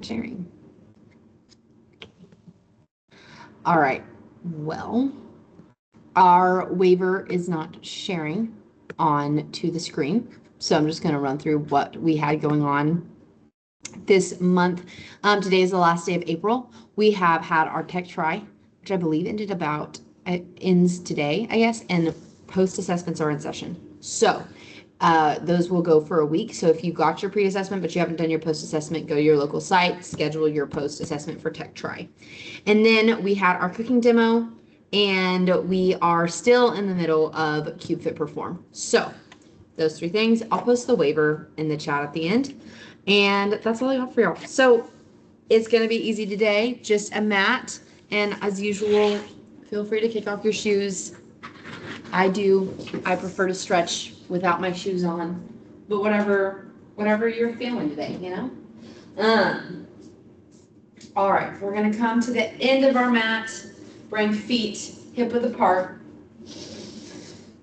sharing. All right. Well, our waiver is not sharing on to the screen. So I'm just going to run through what we had going on this month. Today is the last day of April. We have had our tech try, which I believe ends today, I guess, and post assessments are in session. So those will go for a week. So if you got your pre-assessment, but you haven't done your post-assessment, go to your local site, schedule your post-assessment for tech try. And then we had our cooking demo, and we are still in the middle of Cube Fit Perform. So those three things. I'll post the waiver in the chat at the end. And that's all I got for y'all. So it's going to be easy today, just a mat. And as usual, feel free to kick off your shoes. I prefer to stretch without my shoes on, but whatever you're feeling today, you know? All right, we're going to come to the end of our mat. Bring feet hip width apart.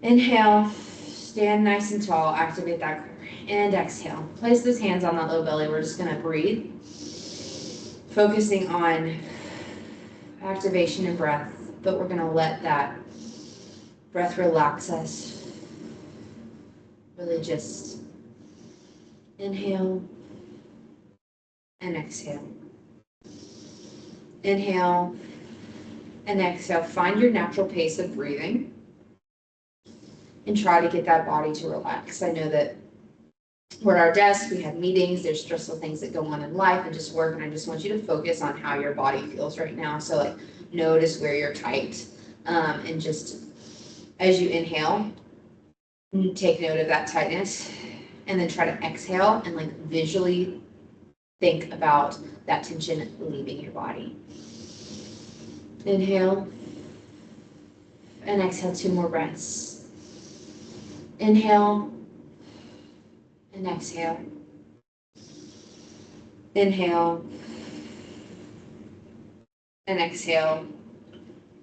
Inhale, stand nice and tall, activate that core. And exhale. Place those hands on that low belly. We're just going to breathe. Focusing on activation and breath, but we're going to let that breath relax us. Really just inhale and exhale. Inhale and exhale. Find your natural pace of breathing and try to get that body to relax. I know that we're at our desk, we have meetings, there's stressful things that go on in life and just work, and I just want you to focus on how your body feels right now. So like notice where you're tight, and just as you inhale, take note of that tightness, and then try to exhale and like visually think about that tension leaving your body. Inhale and exhale, 2 more breaths. Inhale and exhale. Inhale and exhale.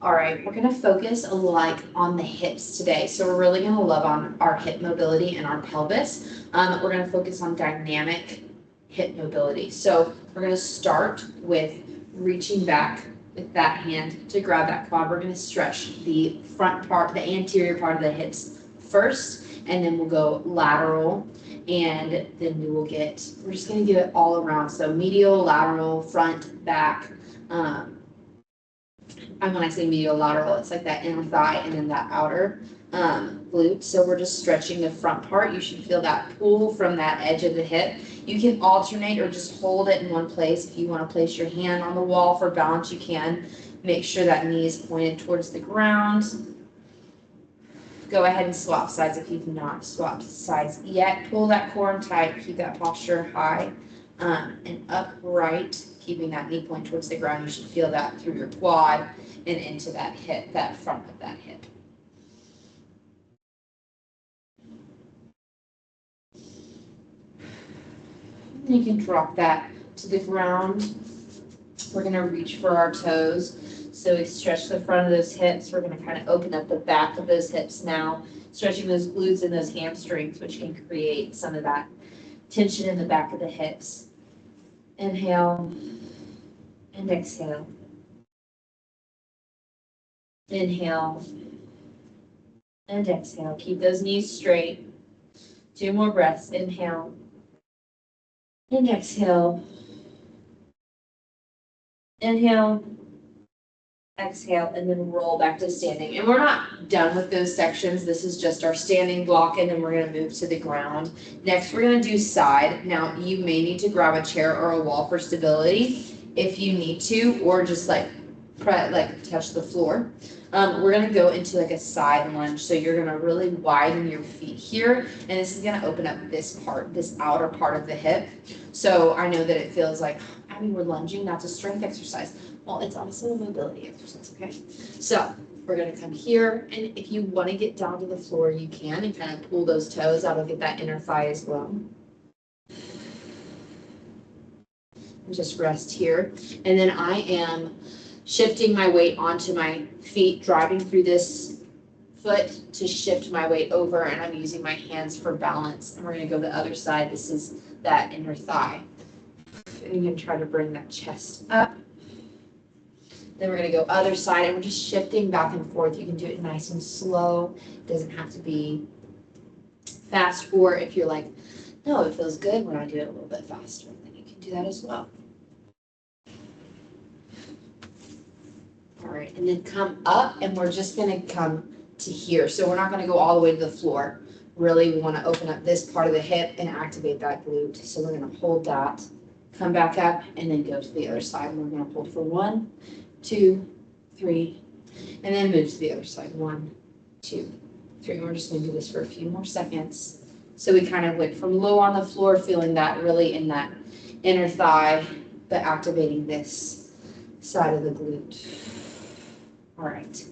All right, we're gonna focus on the hips today. So we're really gonna love on our hip mobility and our pelvis. We're gonna focus on dynamic hip mobility. So we're gonna start with reaching back with that hand to grab that quad. We're gonna stretch the front part, the anterior part of the hips first, and then we'll go lateral, and then we're just gonna give it all around. So medial, lateral, front, back. And when I say medial lateral, it's like that inner thigh and then that outer glute. So we're just stretching the front part. You should feel that pull from that edge of the hip. You can alternate or just hold it in one place. If you want to place your hand on the wall for balance, you can. Make sure that knee is pointed towards the ground. Go ahead and swap sides if you've not swapped sides yet. Pull that core in tight. Keep that posture high and upright, keeping that knee point towards the ground. You should feel that through your quad and into that hip, that front of that hip. You can drop that to the ground. We're going to reach for our toes. So we stretch the front of those hips. We're going to kind of open up the back of those hips now, stretching those glutes and those hamstrings, which can create some of that tension in the back of the hips. Inhale and exhale. Inhale and exhale. Keep those knees straight. 2 more breaths. Inhale and exhale. Inhale, exhale, and then roll back to standing. And we're not done with those sections. This is just our standing block, and then we're going to move to the ground. Next, we're going to do side. Now, you may need to grab a chair or a wall for stability if you need to, or just like touch the floor. We're going to go into like a side lunge. So you're going to really widen your feet here, and this is going to open up this outer part of the hip. So I know that it feels like, we're lunging, that's a strength exercise. Well, it's also a mobility exercise, okay? So we're going to come here, and if you want to get down to the floor, you can, and kind of pull those toes. That'll get that inner thigh as well. And just rest here. And then I am shifting my weight onto my feet, driving through this foot to shift my weight over, and I'm using my hands for balance. And we're going to go the other side. This is that inner thigh. and you're going to try to bring that chest up. Then we're going to go other side, and we're just shifting back and forth. You can do it nice and slow. It doesn't have to be fast, or if you're like, no, it feels good when I do it a little bit faster, then you can do that as well. All right, and then come up, and we're just going to come to here. So we're not going to go all the way to the floor. Really, we want to open up this part of the hip and activate that glute. So we're going to hold that, come back up, and then go to the other side. We're going to hold for 1, 2, 3, and then move to the other side. 1, 2, 3. We're just going to do this for a few more seconds. So we kind of went from low on the floor, feeling that really in that inner thigh, but activating this side of the glute. All right.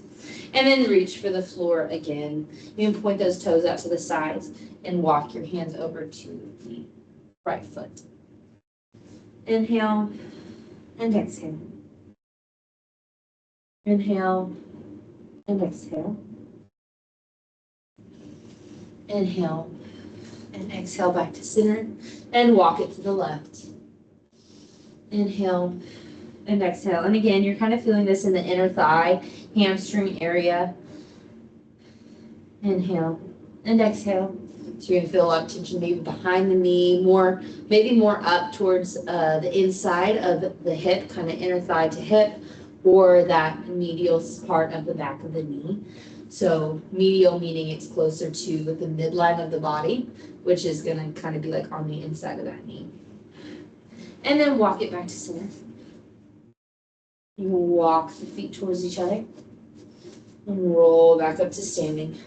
And then reach for the floor again. You can point those toes out to the sides and walk your hands over to the right foot. Inhale and exhale. Inhale and exhale. Inhale and exhale back to center and walk it to the left. Inhale and exhale. And again, you're kind of feeling this in the inner thigh, hamstring area. Inhale and exhale. So you're going to feel a lot of tension maybe behind the knee, maybe more up towards the inside of the hip, kind of inner thigh to hip, or that medial part of the back of the knee. So medial meaning it's closer to the midline of the body, which is going to kind of be like on the inside of that knee. And then walk it back to center. You walk the feet towards each other and roll back up to standing.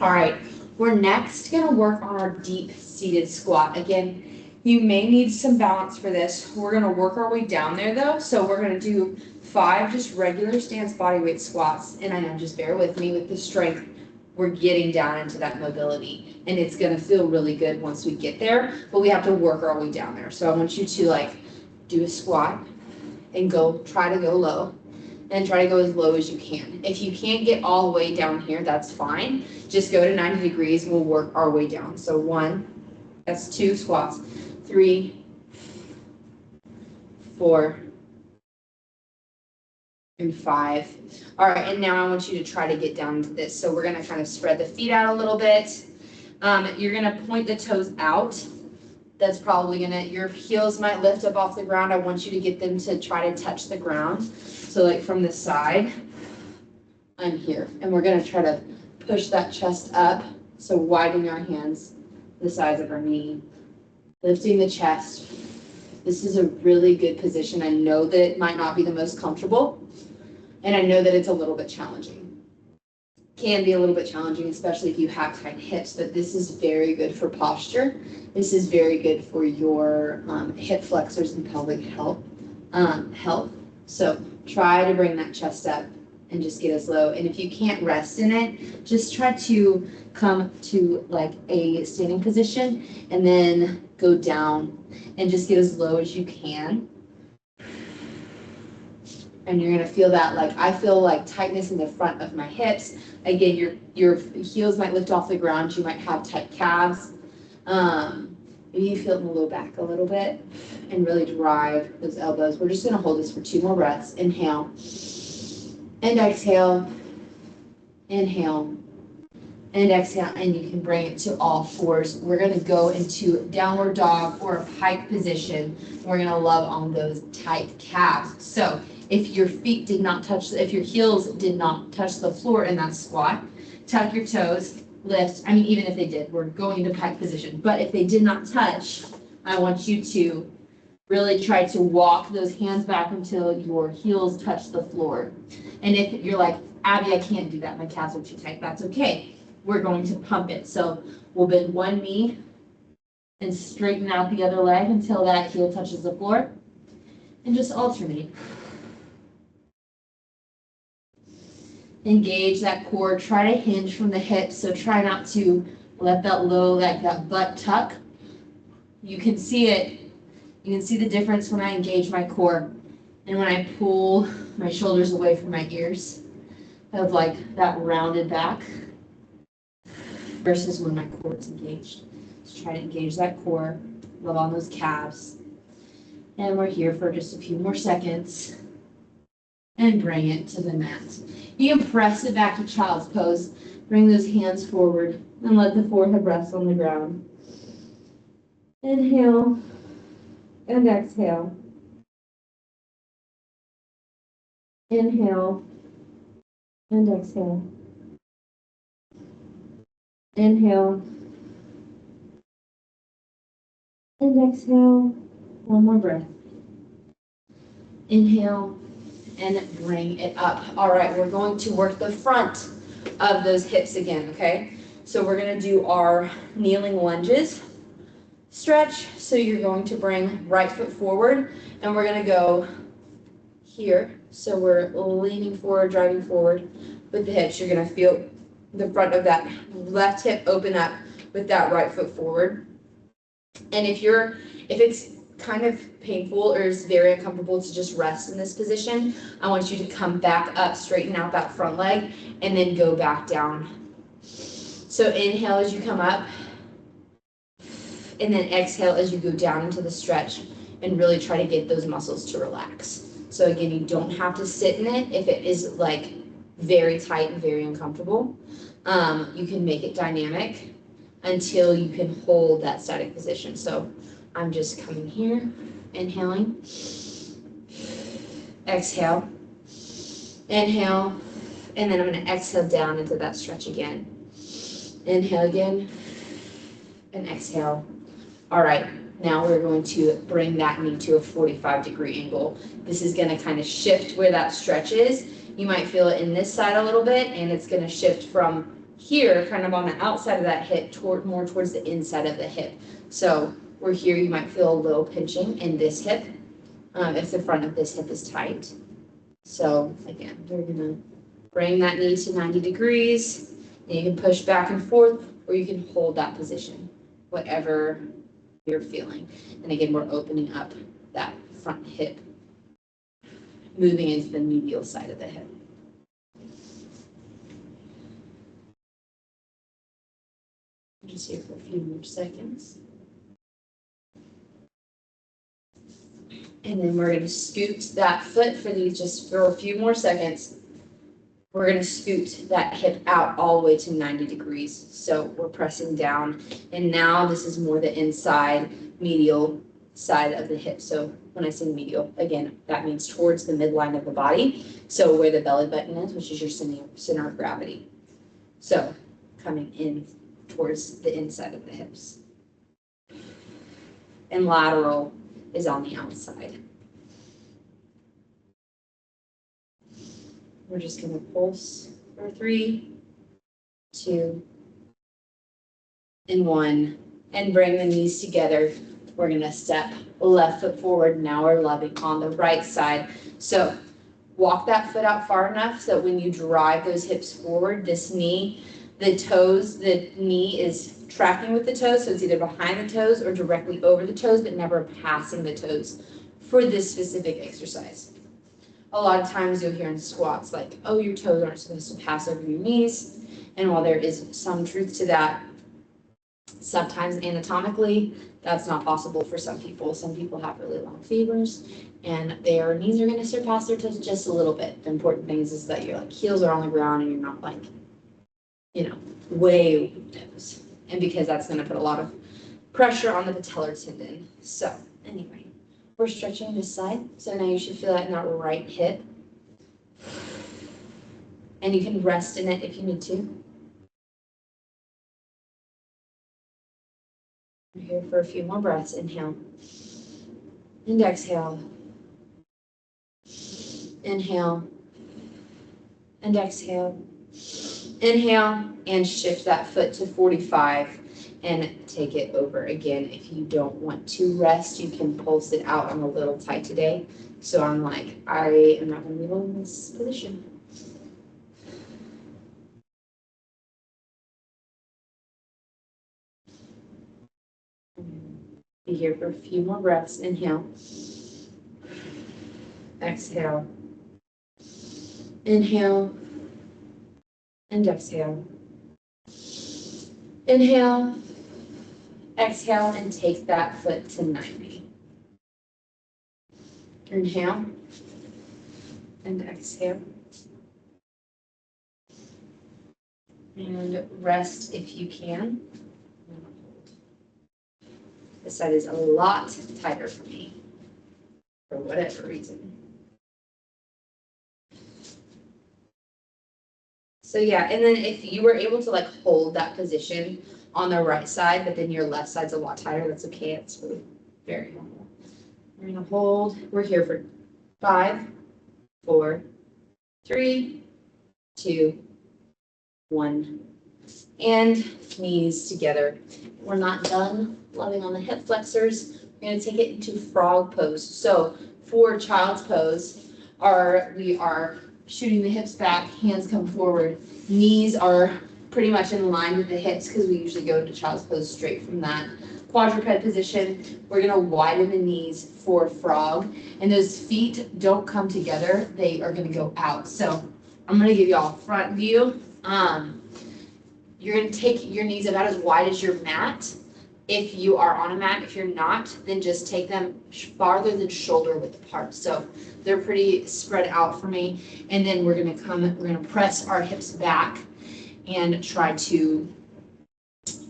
All right, we're next going to work on our deep seated squat. Again, you may need some balance for this. We're going to work our way down there though. So we're going to do 5 just regular stance bodyweight squats. And I know, just bear with me with the strength. We're getting down into that mobility, and it's going to feel really good once we get there, but we have to work our way down there. So I want you to like do a squat and try to go low, and try to go as low as you can. If you can't get all the way down here, that's fine. Just go to 90 degrees and we'll work our way down. So 1, that's 2 squats, 3, 4, and 5. All right, and now I want you to try to get down into this. So we're going to kind of spread the feet out a little bit. You're going to point the toes out. That's probably your heels might lift up off the ground. I want you to get them to try to touch the ground. So like from the side, I'm here. And we're going to try to push that chest up. So widening our hands the size of our knee, lifting the chest. This is a really good position. I know that it might not be the most comfortable, and I know that it's a little bit challenging. Can be a little bit challenging, especially if you have tight hips, but this is very good for posture. This is very good for your hip flexors and pelvic health. So try to bring that chest up and just get as low. And if you can't rest in it, just try to come to like a standing position and then go down and just get as low as you can. And you're going to feel that, like I feel like tightness in the front of my hips. Again, your heels might lift off the ground. You might have tight calves. Maybe you feel it in the low back a little bit, and really drive those elbows. We're just going to hold this for 2 more breaths. Inhale and exhale. Inhale and exhale, and you can bring it to all 4s. We're going to go into downward dog or a pike position. We're going to love on those tight calves. So if your feet did not touch, if your heels did not touch the floor in that squat, tuck your toes, lift. I mean, even if they did, we're going into pike position. But if they did not touch, I want you to really try to walk those hands back until your heels touch the floor. And if you're like, Abby, I can't do that, my calves are too tight, that's okay. We're going to pump it. So we'll bend one knee and straighten out the other leg until that heel touches the floor. And just alternate. Engage that core. Try to hinge from the hips. So try not to let that low, like that butt tuck. You can see it. You can see the difference when I engage my core and when I pull my shoulders away from my ears, of like that rounded back, versus when my core is engaged. So try to engage that core, Love on those calves. And we're here for just a few more seconds. And bring it to the mat. You can press it back to child's pose. Bring those hands forward and let the forehead rest on the ground. Inhale and exhale. Inhale and exhale. Inhale and exhale. One more breath. Inhale and bring it up. All right, we're going to work the front of those hips again, okay? So we're going to do our kneeling lunges. Stretch, so you're going to bring right foot forward, and we're going to go here. So we're leaning forward, driving forward with the hips. You're going to feel the front of that left hip open up with that right foot forward. And if it's kind of painful or is very uncomfortable to just rest in this position, I want you to come back up, straighten out that front leg, and then go back down. So inhale as you come up, and then exhale as you go down into the stretch, and really try to get those muscles to relax. So again, you don't have to sit in it if it is like very tight and very uncomfortable. You can make it dynamic until you can hold that static position. So I'm just coming here, inhaling, exhale, inhale, and then I'm going to exhale down into that stretch again. Inhale again, and exhale. All right, now we're going to bring that knee to a 45-degree angle. This is going to kind of shift where that stretch is. You might feel it in this side a little bit, and it's going to shift from here, kind of on the outside of that hip, more towards the inside of the hip. So we're here, you might feel a little pinching in this hip if the front of this hip is tight. So again, we're going to bring that knee to 90 degrees, and you can push back and forth, or you can hold that position, whatever you're feeling. And again, we're opening up that front hip, moving into the medial side of the hip. I'm just here for a few more seconds. And then we're going to scoot that foot for these just for a few more seconds. We're going to scoot that hip out all the way to 90 degrees. So we're pressing down. And now this is more the inside medial side of the hip. So when I say medial, again, that means towards the midline of the body. So where the belly button is, which is your center of gravity. So coming in towards the inside of the hips. And lateral is on the outside. We're just going to pulse for 3, 2, and 1, and bring the knees together. We're going to step left foot forward. Now we're loving on the right side. So walk that foot out far enough so that when you drive those hips forward, this knee, the knee is tracking with the toes, so it's either behind the toes or directly over the toes, but never passing the toes for this specific exercise. A lot of times you'll hear in squats like, oh, your toes aren't supposed to pass over your knees. And while there is some truth to that, sometimes anatomically, that's not possible for some people. Some people have really long femurs, and their knees are going to surpass their toes just a little bit. The important thing is that your heels are on the ground and you're not way over your toes. And because that's going to put a lot of pressure on the patellar tendon. So anyway. We're stretching this side, so now you should feel that in that right hip. And you can rest in it if you need to. We're here for a few more breaths. Inhale. And exhale. Inhale. And exhale. Inhale, and shift that foot to 45. And take it over again. If you don't want to rest, you can pulse it out. I'm a little tight today, so I'm like, I am not going to be in this position. Be here for a few more breaths. Inhale. Exhale. Inhale. And exhale. Inhale. Exhale and take that foot to 90. Inhale and exhale. And rest if you can. This side is a lot tighter for me, for whatever reason. So yeah, and then if you were able to like hold that position on the right side, but then your left side's a lot tighter, that's okay. It's really very normal. We're gonna hold. We're here for 5, 4, 3, 2, 1. And knees together. We're not done loving on the hip flexors. We're going to take it into frog pose. So for child's pose, we are shooting the hips back, hands come forward. Knees are pretty much in line with the hips because we usually go into child's pose straight from that. Quadruped position, we're going to widen the knees for frog. And those feet don't come together. They are going to go out. So I'm going to give you all a front view. You're going to take your knees about as wide as your mat. If you are on a mat, if you're not, then just take them farther than shoulder width apart. So they're pretty spread out for me. And then we're going to press our hips back and try to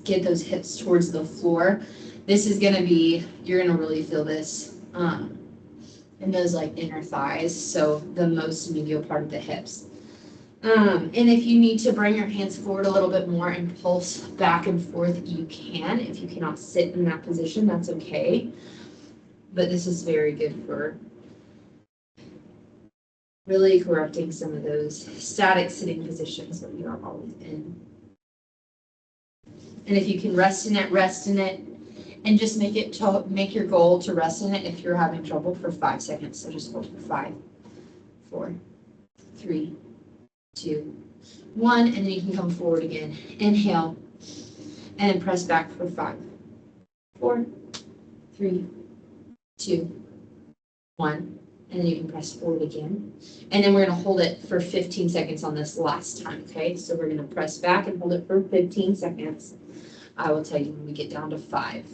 get those hips towards the floor. This is going to be, you're going to really feel this in those like inner thighs. So the most medial part of the hips. And if you need to bring your hands forward a little bit more and pulse back and forth, you can. If you cannot sit in that position, that's okay. But this is very good for really correcting some of those static sitting positions that we are always in. And if you can rest in it, and just make your goal to rest in it if you're having trouble for 5 seconds. So just hold for 5, 4, 3, 2, 1, and then you can come forward again. Inhale, and then press back for 5, 4, 3, 2, 1, and then you can press forward again. And then we're going to hold it for 15 seconds on this last time, okay? So we're going to press back and hold it for 15 seconds. I will tell you when we get down to 5.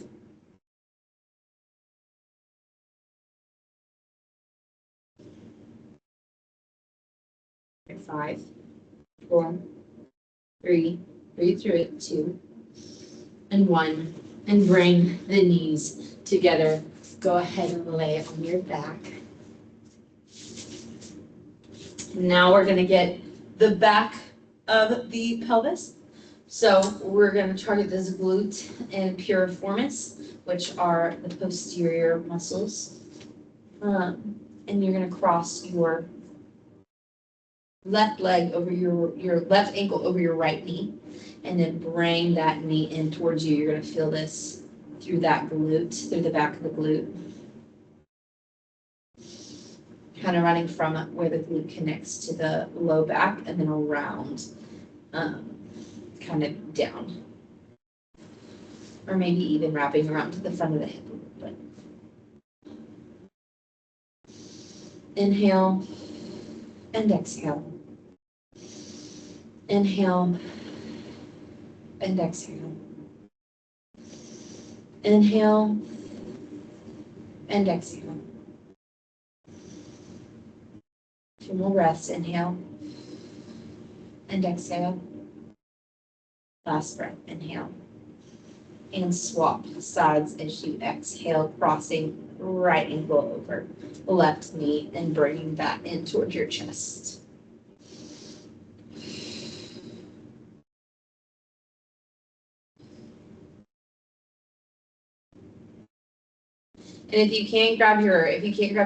Okay, 5, 4, 3, breathe through it, 2, and 1, and bring the knees together. Go ahead and lay it on your back. Now we're going to get the back of the pelvis. So we're going to target this glute and piriformis, which are the posterior muscles. And you're going to cross your left leg over your left ankle over your right knee, and then bring that knee in towards you. You're going to feel this through that glute, through the back of the glute. Kind of running from where the glute connects to the low back and then around, kind of down. Or maybe even wrapping around to the front of the hip a little bit. Inhale and exhale. Inhale and exhale. Inhale and exhale. 2 more breaths. Inhale and exhale. Last breath. Inhale. And swap sides as you exhale, crossing right ankle over left knee and bringing that in towards your chest. And if you can't grab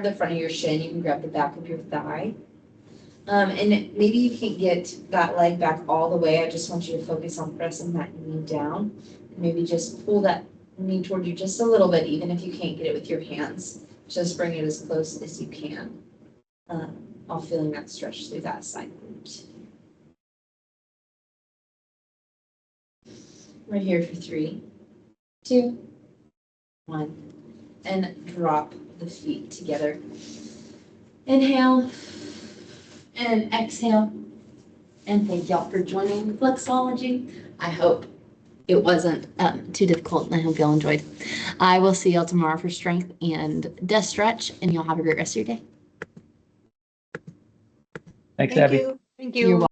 the front of your shin, you can grab the back of your thigh. And maybe you can't get that leg back all the way. I just want you to focus on pressing that knee down. And maybe just pull that knee toward you just a little bit, even if you can't get it with your hands. Just bring it as close as you can, while feeling that stretch through that side glute. We're here for 3, 2, 1. And drop the feet together. Inhale and exhale. And thank y'all for joining Flexology. I hope it wasn't too difficult, and I hope y'all enjoyed. I will see y'all tomorrow for strength and desk stretch, and y'all have a great rest of your day. Thanks, Thank Abby. you. Thank You're you. welcome.